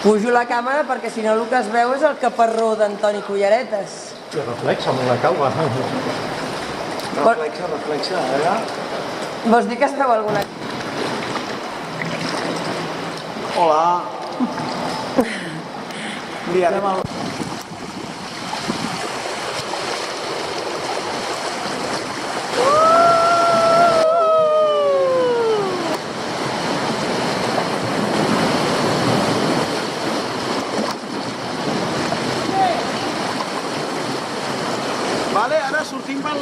Pujo la càmera perquè si no el que es veu és el caparró d'Antoni Culleretes. I reflexa amb la calma. Reflexa, ara. Vols dir que es veu alguna... Hola. Liarem el... Vale, ara sortim pel...